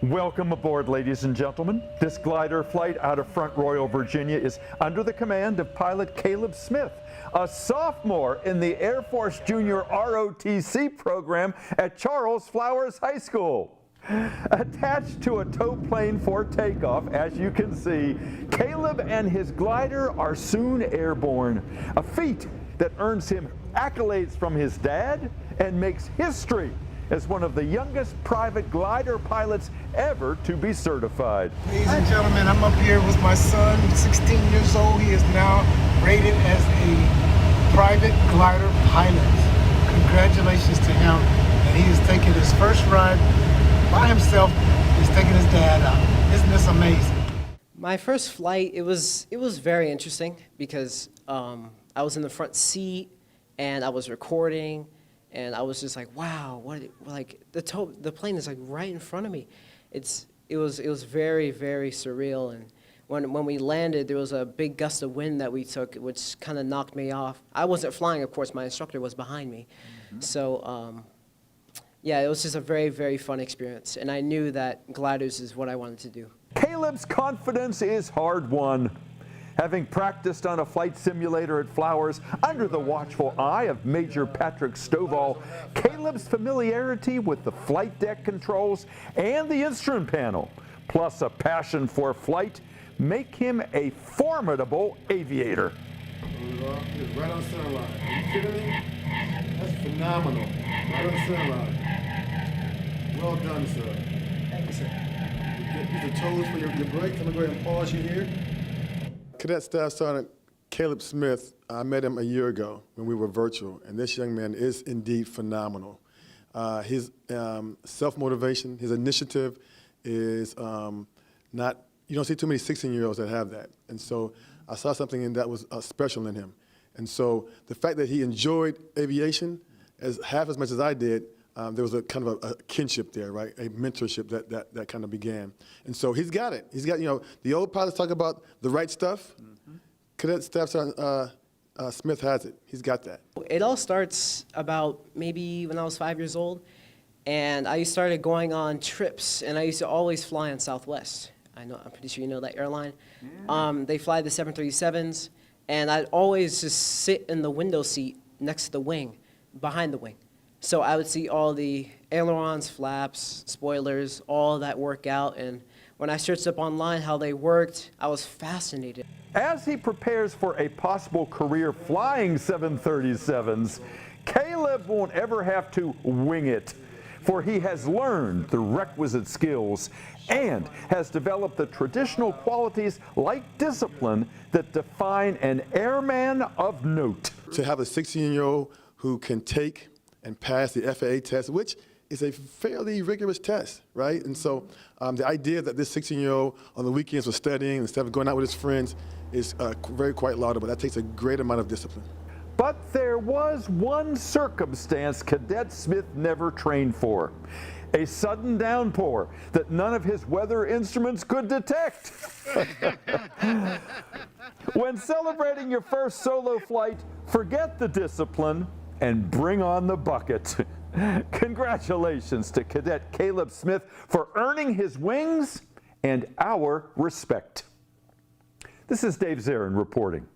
Welcome aboard, ladies and gentlemen. This glider flight out of Front Royal, Virginia is under the command of pilot Caleb Smith, a sophomore in the Air Force Junior ROTC program at Charles Flowers High School. Attached to a tow plane for takeoff, as you can see, Caleb and his glider are soon airborne, a feat that earns him accolades from his dad and makes history as one of the youngest private glider pilots ever to be certified. Ladies and gentlemen, I'm up here with my son, 16 years old. He is now rated as a private glider pilot. Congratulations to him. And he is taking his first ride by himself. He's taking his dad out. Isn't this amazing? My first flight, it was very interesting because I was in the front seat and I was recording. And I was just like, wow, the plane is like right in front of me. It was very, very surreal. And when we landed, there was a big gust of wind that we took, which kind of knocked me off. I wasn't flying, of course. My instructor was behind me. Mm-hmm. So, yeah, it was just a very, very fun experience. And I knew that gliders is what I wanted to do. Caleb's confidence is hard-won. Having practiced on a flight simulator at Flowers under the watchful eye of Major Patrick Stovall, Caleb's familiarity with the flight deck controls and the instrument panel, plus a passion for flight, make him a formidable aviator. Right on center line. Are you kidding me? That's phenomenal. Right on center line. Well done, sir. Thank you, sir. Use the toes for your brakes. I'm going to go ahead and pause you here. Cadet Staff Sergeant Caleb Smith, I met him a year ago when we were virtual, and this young man is indeed phenomenal. His self-motivation, his initiative is not, you don't see too many 16-year-olds that have that. And so I saw something that was special in him. And so the fact that he enjoyed aviation half as much as I did, there was a kind of a kinship there, right? A mentorship that kind of began. And so he's got it. He's got, the old pilots talk about the right stuff. Mm-hmm. Cadet Staff Sergeant Smith has it. He's got that. It all starts about maybe when I was 5 years old, and I started going on trips, and I used to always fly on Southwest. I'm pretty sure you know that airline. Yeah. They fly the 737s, and I'd always just sit in the window seat next to the wing, behind the wing. So I would see all the ailerons, flaps, spoilers, all that work out. And when I searched up online how they worked, I was fascinated. As he prepares for a possible career flying 737s, Caleb won't ever have to wing it, for he has learned the requisite skills and has developed the traditional qualities like discipline that define an airman of note. To have a 16-year-old who can take and pass the FAA test, which is a fairly rigorous test, right? And so the idea that this 16-year-old on the weekends was studying instead of going out with his friends is quite laudable. That takes a great amount of discipline. But there was one circumstance Cadet Smith never trained for: a sudden downpour that none of his weather instruments could detect. When celebrating your first solo flight, forget the discipline and bring on the bucket. Congratulations to Cadet Caleb Smith for earning his wings and our respect. This is Dave Zarin reporting.